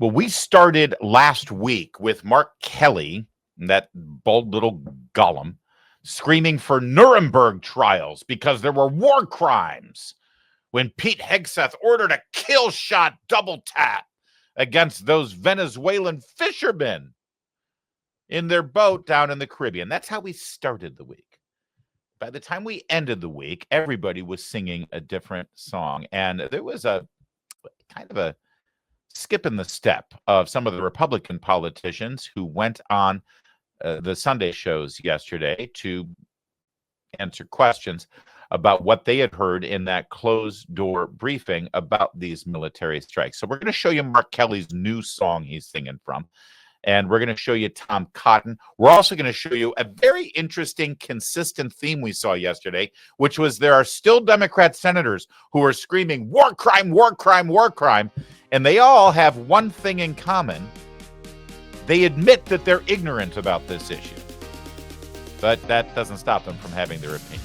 Well, we started last week with Mark Kelly, that bald little Gollum, screaming for Nuremberg trials because there were war crimes when Pete Hegseth ordered a kill shot double tap against those Venezuelan fishermen in their boat down in the Caribbean. That's how we started the week. By the time we ended the week, everybody was singing a different song. And there was a kind of a skip in the step of some of the Republican politicians who went on the Sunday shows yesterday to answer questions about what they had heard in that closed door briefing about these military strikes. So we're going to show you Mark Kelly's new song he's singing from, and we're going to show you Tom Cotton. We're also going to show you a very interesting, consistent theme we saw yesterday, which was there are still Democrat senators who are screaming, war crime, war crime, war crime. And they all have one thing in common. They admit that they're ignorant about this issue. But that doesn't stop them from having their opinion.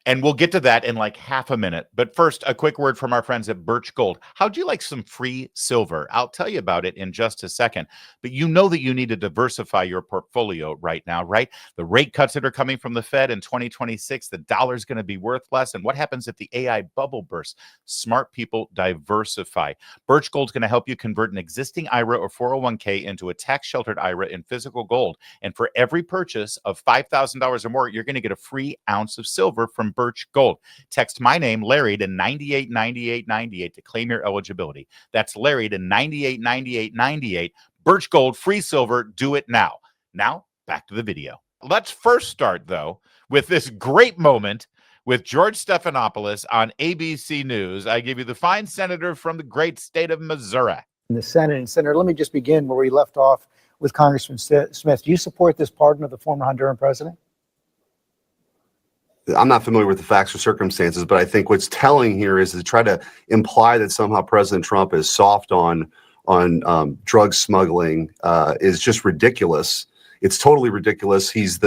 And we'll get to that in like half a minute. But first, a quick word from our friends at Birch Gold. How'd you like some free silver? I'll tell you about it in just a second. But you know that you need to diversify your portfolio right now, right? The rate cuts that are coming from the Fed in 2026, the dollar's going to be worth less. And what happens if the AI bubble bursts? Smart people diversify. Birch Gold's going to help you convert an existing IRA or 401k into a tax-sheltered IRA in physical gold. And for every purchase of $5,000 or more, you're going to get a free ounce of silver from Birch Gold. Text my name, Larry, to 989898 to claim your eligibility. That's Larry to 989898. Birch Gold, free silver. Do it now. Now, back to the video. Let's first start, though, with this great moment with George Stephanopoulos on ABC News. I give you the fine senator from the great state of Missouri. In the Senate. And Senator, let me just begin where we left off with Congressman Smith. Do you support this pardon of the former Honduran president? I'm not familiar with the facts or circumstances, but I think what's telling here is to try to imply that somehow President Trump is soft on drug smuggling is just ridiculous. It's totally ridiculous. He's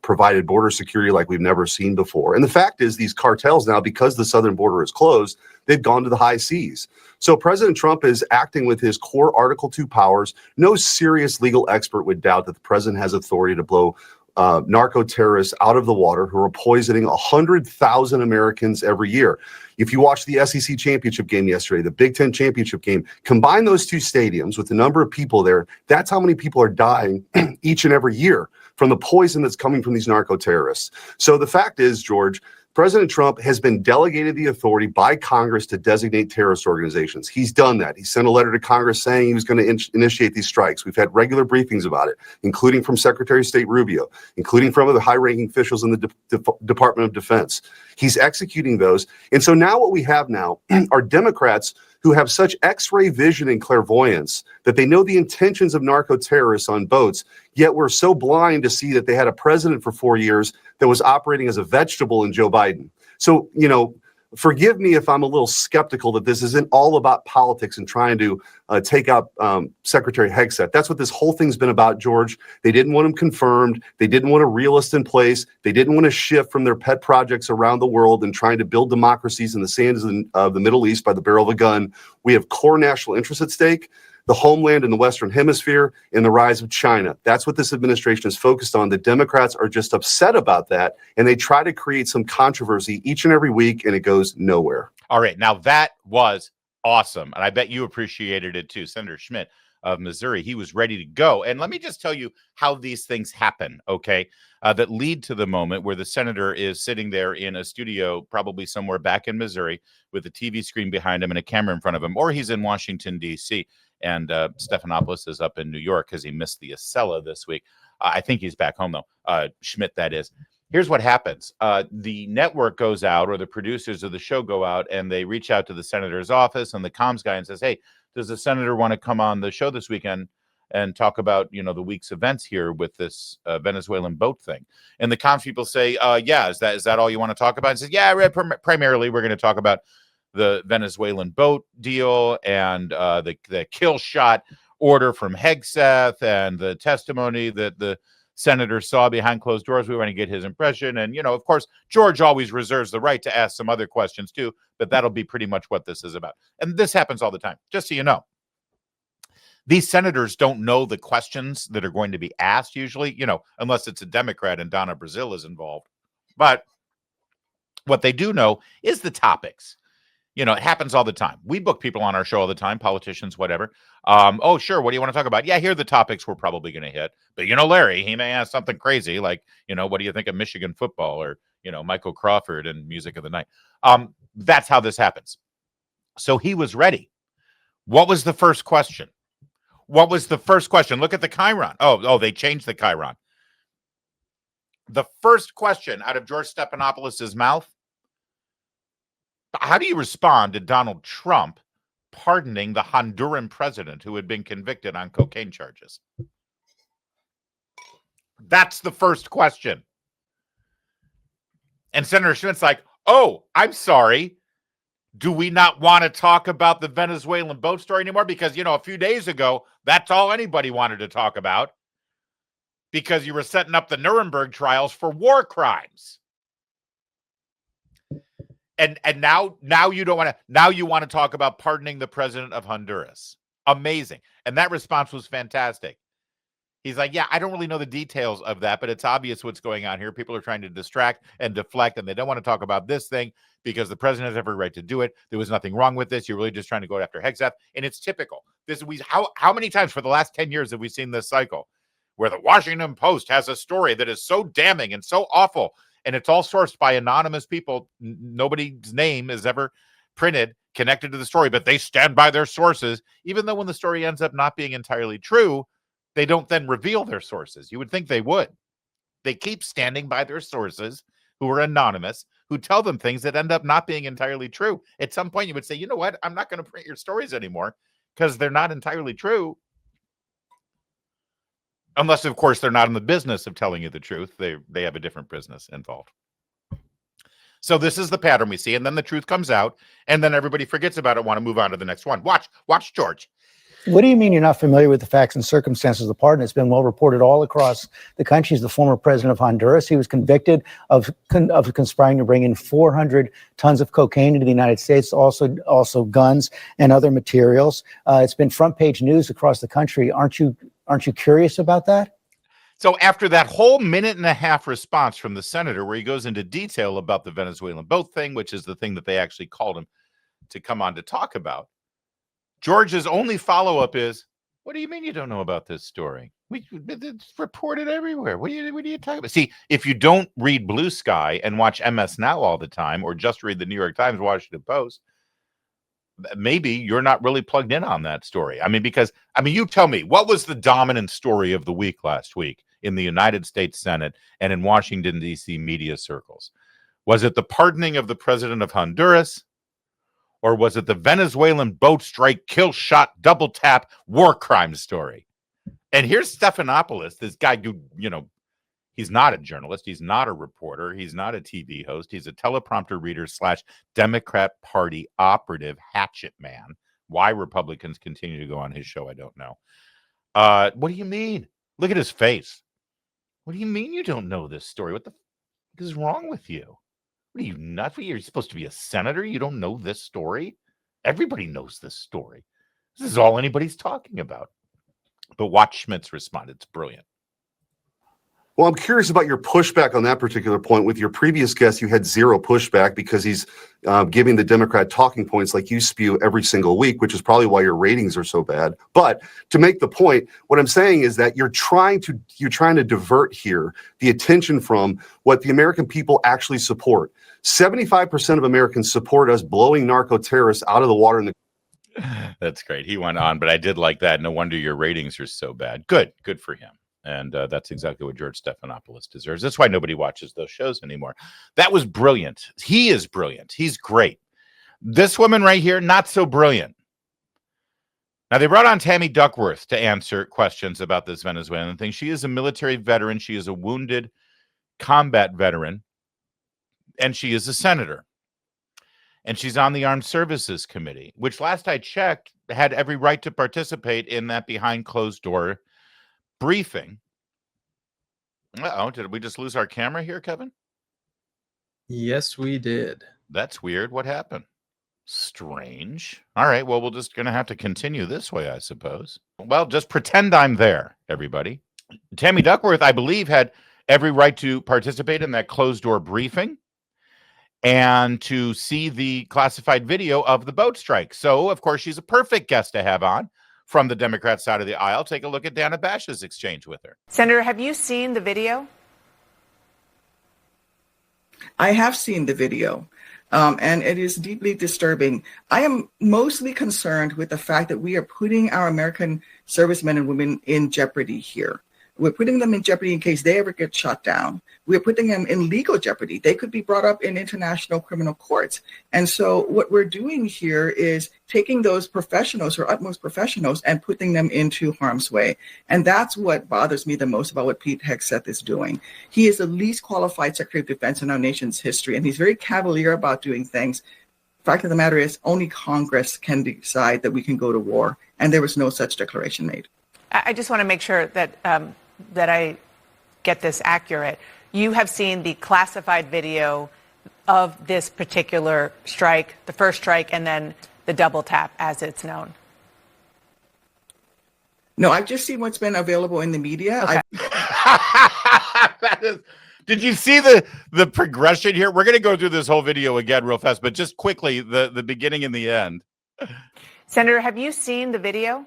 provided border security like we've never seen before. And the fact is, these cartels now, because the southern border is closed, they've gone to the high seas. So President Trump is acting with his core Article 2 powers. No serious legal expert would doubt that the president has authority to blow narco-terrorists out of the water who are poisoning 100,000 Americans every year. If you watch the SEC championship game yesterday, the Big Ten championship game, combine those two stadiums with the number of people there, that's how many people are dying each and every year from the poison that's coming from these narco-terrorists. So the fact is, George, President Trump has been delegated the authority by Congress to designate terrorist organizations. He's done that. He sent a letter to Congress saying he was going to initiate these strikes. We've had regular briefings about it, including from Secretary of State Rubio, including from other high-ranking officials in the Department of Defense. He's executing those. And so now what we have now are Democrats who have such X-ray vision and clairvoyance that they know the intentions of narco-terrorists on boats, yet we're so blind to see that they had a president for 4 years that was operating as a vegetable in Joe Biden. So, forgive me if I'm a little skeptical that this isn't all about politics and trying to take out Secretary Hegseth. That's what this whole thing's been about, George. They didn't want him confirmed. They didn't want a realist in place. They didn't want to shift from their pet projects around the world and trying to build democracies in the sands of the Middle East by the barrel of a gun. We have core national interests at stake, the homeland in the Western Hemisphere, and the rise of China. That's what this administration is focused on. The Democrats are just upset about that, and they try to create some controversy each and every week, and it goes nowhere. All right. Now, that was awesome. And I bet you appreciated it too. Senator Schmidt of Missouri, he was ready to go. And let me just tell you how these things happen, okay, that lead to the moment where the senator is sitting there in a studio, probably somewhere back in Missouri, with a TV screen behind him and a camera in front of him, or he's in Washington, D.C., and Stephanopoulos is up in New York because he missed the Acela this week. I think he's back home, though. Schmidt, that is. Here's what happens. The network goes out, or the producers of the show go out, and they reach out to the senator's office and the comms guy and says, hey, does the senator want to come on the show this weekend and talk about, the week's events here with this Venezuelan boat thing? And the comms people say, yeah, is that all you want to talk about? And says, yeah, primarily we're going to talk about the Venezuelan boat deal and the kill shot order from Hegseth and the testimony that the senator saw behind closed doors. We want to get his impression. And, you know, of course, George always reserves the right to ask some other questions too, but that'll be pretty much what this is about. And this happens all the time, just so you know. These senators don't know the questions that are going to be asked usually, you know, unless it's a Democrat and Donna Brazile is involved. But what they do know is the topics. You know, it happens all the time. We book people on our show all the time, politicians, whatever. Oh, sure. What do you want to talk about? Yeah, here are the topics we're probably going to hit. But, you know, Larry, he may ask something crazy like, you know, what do you think of Michigan football, or, you know, Michael Crawford and Music of the Night. That's how this happens. So he was ready. What was the first question? What was the first question? Look at the Chiron. Oh, they changed the Chiron. The first question out of George Stephanopoulos' mouth: how do you respond to Donald Trump pardoning the Honduran president who had been convicted on cocaine charges? That's the first question. And Senator Schmidt's like, oh, I'm sorry. Do we not want to talk about the Venezuelan boat story anymore? Because, you know, a few days ago, that's all anybody wanted to talk about, because you were setting up the Nuremberg trials for war crimes. And now you don't want to, now you want to talk about pardoning the president of Honduras. Amazing. And that response was fantastic. He's like, yeah, I don't really know the details of that, but it's obvious what's going on here. People are trying to distract and deflect, and they don't want to talk about this thing because the president has every right to do it. There was nothing wrong with this. You're really just trying to go after Hegseth. And it's typical. How many times for the last 10 years have we seen this cycle where the Washington Post has a story that is so damning and so awful, and it's all sourced by anonymous people? Nobody's name is ever printed connected to the story, but they stand by their sources, even though when the story ends up not being entirely true, they don't then reveal their sources. You would think they would. They keep standing by their sources, who are anonymous, who tell them things that end up not being entirely true. At some point, you would say, you know what? I'm not going to print your stories anymore because they're not entirely true. Unless, of course, they're not in the business of telling you the truth. They have a different business involved. So this is the pattern we see. And then the truth comes out, and then everybody forgets about it, want to move on to the next one. Watch George. What do you mean you're not familiar with the facts and circumstances of the pardon? It's been well reported all across the country. He's the former president of Honduras. He was convicted of conspiring to bring in 400 tons of cocaine into the United States, also guns and other materials. It's been front page news across the country. Aren't you curious about that? So after that whole minute and a half response from the senator, where he goes into detail about the Venezuelan boat thing, which is the thing that they actually called him to come on to talk about, George's only follow-up is, what do you mean you don't know about this story? It's reported everywhere. What are you talking about? See, if you don't read Blue Sky and watch MS Now all the time, or just read the New York Times, Washington Post, maybe you're not really plugged in on that story. I mean, because, you tell me, what was the dominant story of the week last week in the United States Senate and in Washington, D.C. media circles? Was it the pardoning of the president of Honduras? Or was it the Venezuelan boat strike, kill shot, double tap, war crime story? And here's Stephanopoulos, this guy who, he's not a journalist. He's not a reporter. He's not a TV host. He's a teleprompter reader / Democrat Party operative hatchet man. Why Republicans continue to go on his show, I don't know. What do you mean? Look at his face. What do you mean you don't know this story? What the fuck is wrong with you? What are you, nuts? You're supposed to be a senator? You don't know this story? Everybody knows this story. This is all anybody's talking about. But watch Schmidt's response. It's brilliant. Well, I'm curious about your pushback on that particular point. With your previous guest, you had zero pushback because he's giving the Democrat talking points like you spew every single week, which is probably why your ratings are so bad. But to make the point, what I'm saying is that you're trying to divert here the attention from what the American people actually support. 75% of Americans support us blowing narco-terrorists out of the water in the. That's great. He went on, but I did like that. No wonder your ratings are so bad. Good for him. And that's exactly what George Stephanopoulos deserves. That's why nobody watches those shows anymore. That was brilliant. He is brilliant. He's great. This woman right here, not so brilliant. Now, they brought on Tammy Duckworth to answer questions about this Venezuelan thing. She is a military veteran. She is a wounded combat veteran. And she is a senator. And she's on the Armed Services Committee, which last I checked had every right to participate in that behind closed door briefing. Uh-oh, did we just lose our camera here, Kevin? Yes, we did. That's weird. What happened? Strange. All right, well, we're just going to have to continue this way, I suppose. Well, just pretend I'm there, everybody. Tammy Duckworth, I believe, had every right to participate in that closed-door briefing and to see the classified video of the boat strike. So, of course, she's a perfect guest to have on from the Democrat side of the aisle. Take a look at Dana Bash's exchange with her. Senator, have you seen the video? I have seen the video, and it is deeply disturbing. I am mostly concerned with the fact that we are putting our American servicemen and women in jeopardy here. We're putting them in jeopardy in case they ever get shot down. We're putting them in legal jeopardy. They could be brought up in international criminal courts. And so what we're doing here is taking those professionals or utmost professionals and putting them into harm's way. And that's what bothers me the most about what Pete Hegseth is doing. He is the least qualified Secretary of Defense in our nation's history, and he's very cavalier about doing things. The fact of the matter is only Congress can decide that we can go to war, and there was no such declaration made. I just want to make sure that that I get this accurate. You have seen the classified video of this particular strike, the first strike, and then the double tap, as it's known. No, I've just seen what's been available in the media. Okay. Did you see the progression here? We're going to go through this whole video again real fast, but just quickly, the beginning and the end. Senator, have you seen the video?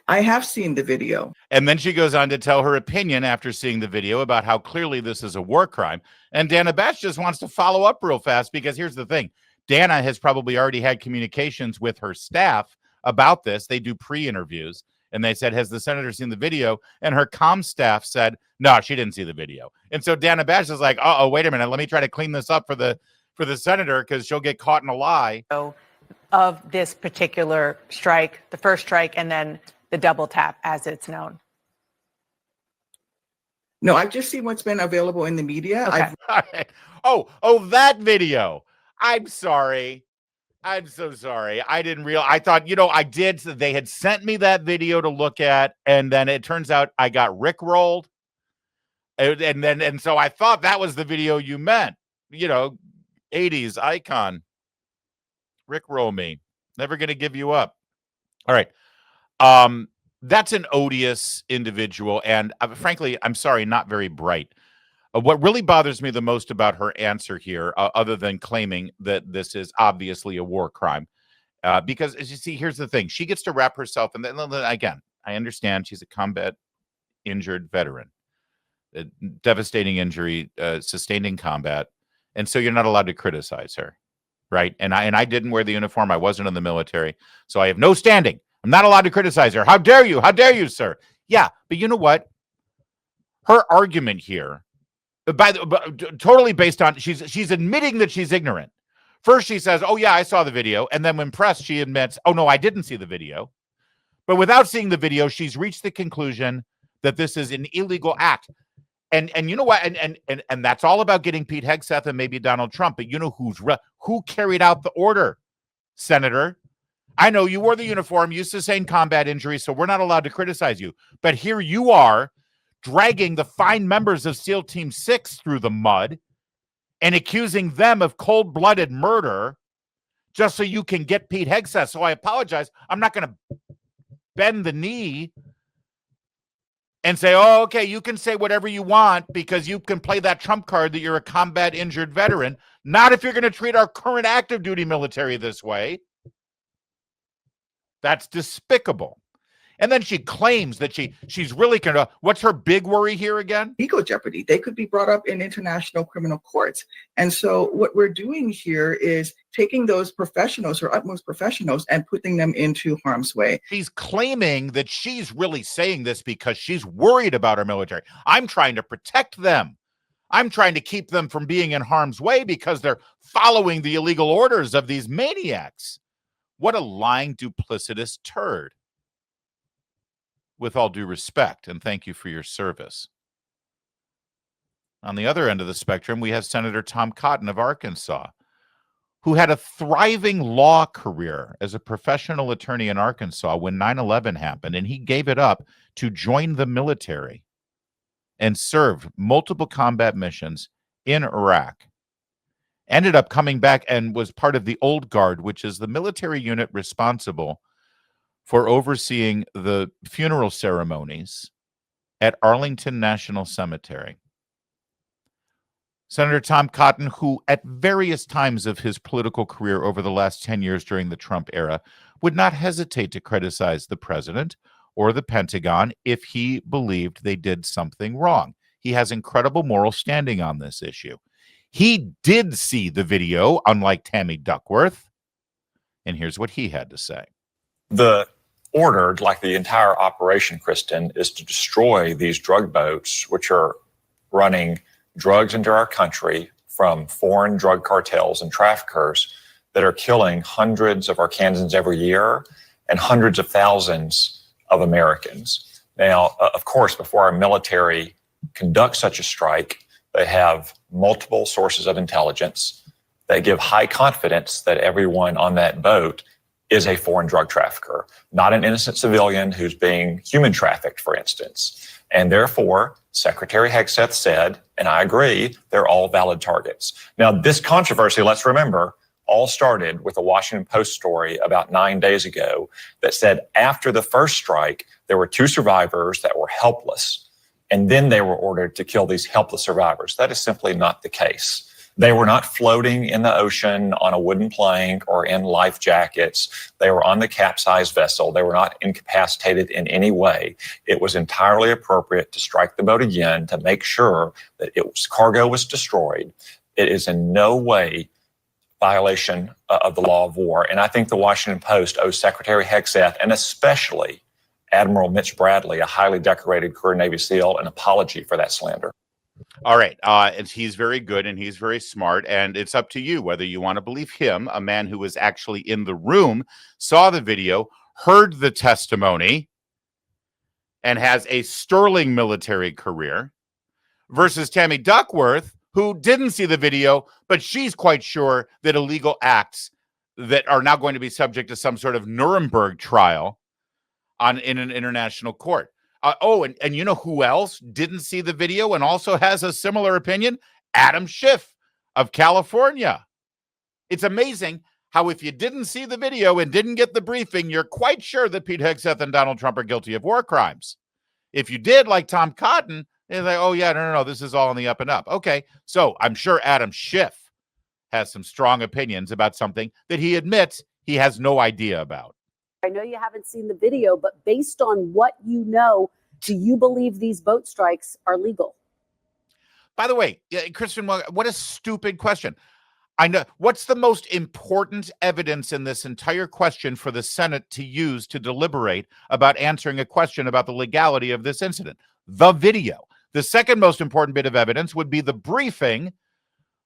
I have seen the video. And then she goes on to tell her opinion after seeing the video about how clearly this is a war crime. And Dana Bash just wants to follow up real fast because here's the thing. Dana has probably already had communications with her staff about this. They do pre-interviews. And they said, has the senator seen the video? And her comm staff said, no, she didn't see the video. And so Dana Bash is like, uh-oh, wait a minute. Let me try to clean this up for the senator because she'll get caught in a lie. Of this particular strike, the first strike, and then the double tap, as it's known. No, I've just seen what's been available in the media. Okay. Oh, that video. I'm sorry. I'm so sorry. I didn't realize. I thought, I did. They had sent me that video to look at, and then it turns out I got rickrolled. And so I thought that was the video you meant. 80s icon. Rickroll me. Never going to give you up. All right. That's an odious individual, and frankly, I'm sorry, not very bright. What really bothers me the most about her answer here, other than claiming that this is obviously a war crime, because as you see, here's the thing: she gets to wrap herself, and then again, I understand she's a combat injured veteran, a devastating injury sustained in combat, and so you're not allowed to criticize her, right? And I didn't wear the uniform; I wasn't in the military, so I have no standing. I'm not allowed to criticize her. How dare you? How dare you, sir? Yeah, but you know what? Her argument here, totally based on she's admitting that she's ignorant. First, she says, "Oh yeah, I saw the video," and then when pressed, she admits, "Oh no, I didn't see the video." But without seeing the video, she's reached the conclusion that this is an illegal act. And you know what? And that's all about getting Pete Hegseth and maybe Donald Trump. But you know who carried out the order, Senator? I know you wore the uniform, you sustained combat injuries, so we're not allowed to criticize you. But here you are dragging the fine members of SEAL Team 6 through the mud and accusing them of cold-blooded murder just so you can get Pete Hegseth. So I apologize. I'm not going to bend the knee and say, oh, okay, you can say whatever you want because you can play that trump card that you're a combat injured veteran. Not if you're going to treat our current active duty military this way. That's despicable. And then she claims that she's really kind of, what's her big worry here again? Legal jeopardy. They could be brought up in international criminal courts. And so what we're doing here is taking those professionals or utmost professionals and putting them into harm's way. She's claiming that she's really saying this because she's worried about our military. I'm trying to protect them. I'm trying to keep them from being in harm's way because they're following the illegal orders of these maniacs. What a lying, duplicitous turd. With all due respect, and thank you for your service. On the other end of the spectrum, we have Senator Tom Cotton of Arkansas, who had a thriving law career as a professional attorney in Arkansas when 9/11 happened, and he gave it up to join the military and served multiple combat missions in Iraq. Ended up coming back and was part of the Old Guard, which is the military unit responsible for overseeing the funeral ceremonies at Arlington National Cemetery. Senator Tom Cotton, who at various times of his political career over the last 10 years during the Trump era, would not hesitate to criticize the president or the Pentagon if he believed they did something wrong. He has incredible moral standing on this issue. He did see the video, unlike Tammy Duckworth, and here's what he had to say. The order, like the entire operation, Kristen, is to destroy these drug boats, which are running drugs into our country from foreign drug cartels and traffickers that are killing hundreds of Arkansans every year and hundreds of thousands of Americans. Now, of course, before our military conducts such a strike, they have multiple sources of intelligence that give high confidence that everyone on that boat is a foreign drug trafficker, not an innocent civilian who's being human trafficked, for instance. And therefore, Secretary Hegseth said, and I agree, they're all valid targets. Now, this controversy, let's remember, all started with a Washington Post story about 9 days ago that said after the first strike, there were 2 survivors that were helpless, and then they were ordered to kill these helpless survivors. That is simply not the case. They were not floating in the ocean on a wooden plank or in life jackets. They were on the capsized vessel. They were not incapacitated in any way. It was entirely appropriate to strike the boat again to make sure that cargo was destroyed. It is in no way violation of the law of war. And I think the Washington Post owes Secretary Hegseth and especially Admiral Mitch Bradley, a highly decorated career Navy SEAL, an apology for that slander. All right. He's very good and he's very smart. And it's up to you whether you want to believe him, a man who was actually in the room, saw the video, heard the testimony, and has a sterling military career, versus Tammy Duckworth, who didn't see the video, but she's quite sure that illegal acts that are now going to be subject to some sort of Nuremberg trial in an international court. And you know who else didn't see the video and also has a similar opinion? Adam Schiff of California. It's amazing how if you didn't see the video and didn't get the briefing, you're quite sure that Pete Hegseth and Donald Trump are guilty of war crimes. If you did, like Tom Cotton, they're like, oh, yeah, no, this is all on the up and up. Okay, so I'm sure Adam Schiff has some strong opinions about something that he admits he has no idea about. I know you haven't seen the video, but based on what you know, do you believe these boat strikes are legal? By the way, Kristen, what a stupid question. I know. What's the most important evidence in this entire question for the Senate to use to deliberate about answering a question about the legality of this incident? The video. The second most important bit of evidence would be the briefing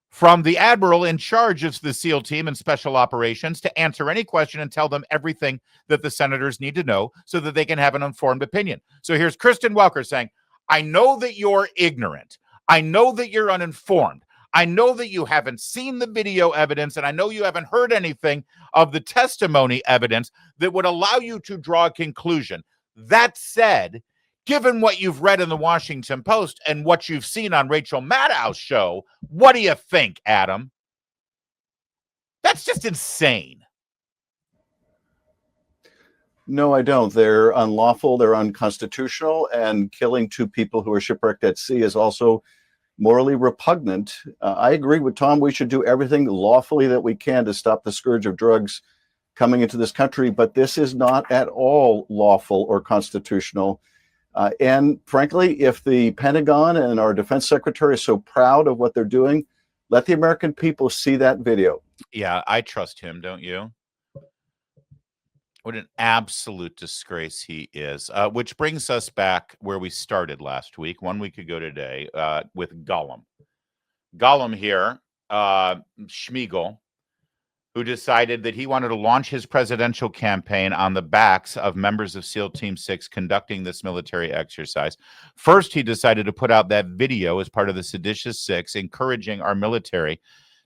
from the admiral in charge of the SEAL team and special operations to answer any question and tell them everything that the senators need to know so that they can have an informed opinion. So here's Kristen Welker saying, I know that you're ignorant. I know that you're uninformed. I know that you haven't seen the video evidence, and I know you haven't heard anything of the testimony evidence that would allow you to draw a conclusion. That said, given what you've read in the Washington Post and what you've seen on Rachel Maddow's show, what do you think, Adam? That's just insane. No, I don't. They're unlawful, they're unconstitutional, and killing 2 people who are shipwrecked at sea is also morally repugnant. I agree with Tom. We should do everything lawfully that we can to stop the scourge of drugs coming into this country, but this is not at all lawful or constitutional. And frankly, if the Pentagon and our defense secretary is so proud of what they're doing, let the American people see that video. Yeah, I trust him, don't you? What an absolute disgrace he is. Which brings us back where we started last week, 1 week ago today, with Gollum. Gollum here, Schmiegel, who decided that he wanted to launch his presidential campaign on the backs of members of SEAL Team 6 conducting this military exercise. First, he decided to put out that video as part of the Seditious Six, encouraging our military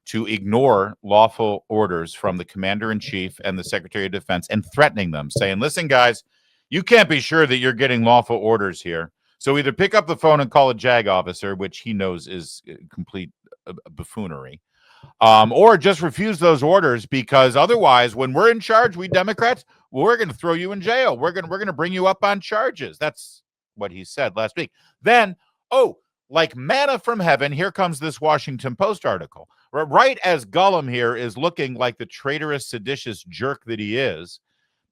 to ignore lawful orders from the commander-in-chief and the secretary of defense and threatening them, saying, listen, guys, you can't be sure that you're getting lawful orders here. So either pick up the phone and call a JAG officer, which he knows is complete buffoonery, or just refuse those orders, because otherwise, when we're in charge, we Democrats, we're going to throw you in jail. We're going to bring you up on charges. That's what he said last week. Then, like manna from heaven, here comes this Washington Post article. Right as Gollum here is looking like the traitorous, seditious jerk that he is,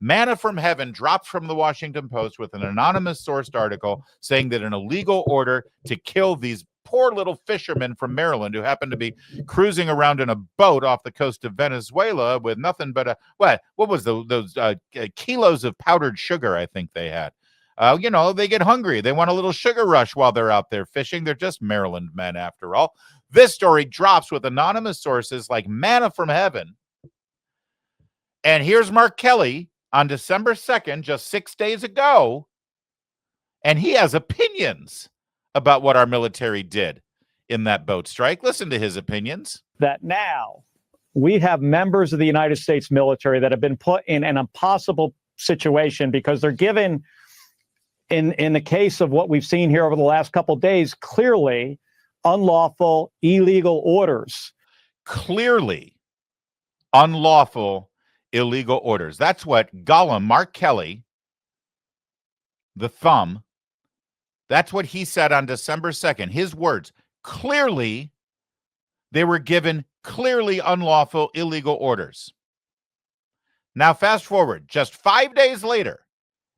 manna from heaven dropped from the Washington Post with an anonymous sourced article saying that an illegal order to kill these poor little fishermen from Maryland who happened to be cruising around in a boat off the coast of Venezuela with nothing but what was those kilos of powdered sugar, I think they had. They get hungry. They want a little sugar rush while they're out there fishing. They're just Maryland men after all. This story drops with anonymous sources like manna from heaven. And here's Mark Kelly on December 2nd, just 6 days ago, and he has opinions about what our military did in that boat strike. Listen to his opinions. That now we have members of the United States military that have been put in an impossible situation because they're given, in the case of what we've seen here over the last couple of days, clearly unlawful, illegal orders. Clearly unlawful, illegal orders. That's what Gollum, Mark Kelly, the thumb, that's what he said on December 2nd. His words, clearly they were given clearly unlawful, illegal orders. Now, fast forward just 5 days later,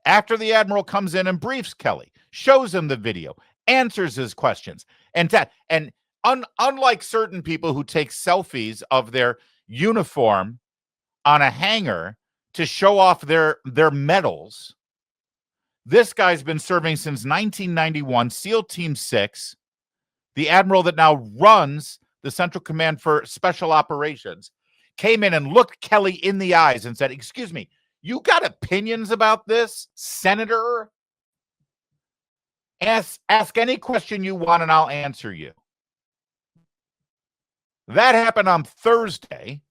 after the admiral comes in and briefs Kelly, shows him the video, answers his questions, unlike certain people who take selfies of their uniform on a hanger to show off their medals, this guy's been serving since 1991, SEAL Team 6, the admiral that now runs the Central Command for Special Operations, came in and looked Kelly in the eyes and said, excuse me, you got opinions about this, Senator? Ask any question you want and I'll answer you. That happened on Thursday,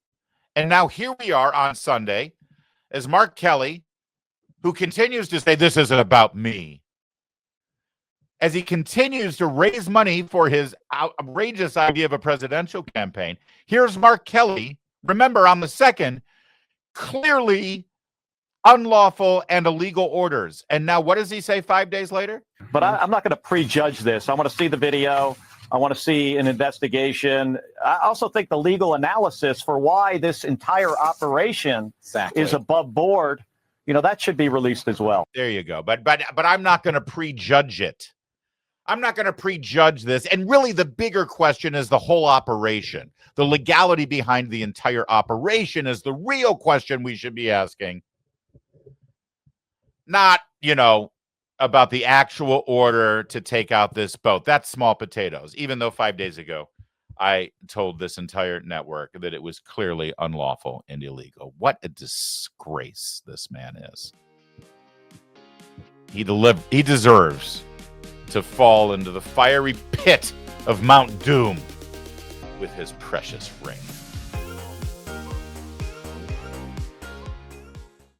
and now here we are on Sunday as Mark Kelly, who continues to say this isn't about me, as he continues to raise money for his outrageous idea of a presidential campaign. Here's Mark Kelly, remember on the 2nd, clearly unlawful and illegal orders. And now what does he say 5 days later? But I'm not going to prejudge this. I want to see the video. I want to see an investigation. I also think the legal analysis for why this entire operation is above board, that should be released as well. There you go. But I'm not going to prejudge it. I'm not going to prejudge this. And really the bigger question is the whole operation. The legality behind the entire operation is the real question we should be asking. Not, about the actual order to take out this boat. That's small potatoes, even though 5 days ago I told this entire network that it was clearly unlawful and illegal. What a disgrace this man is. He deserves to fall into the fiery pit of Mount Doom with his precious ring.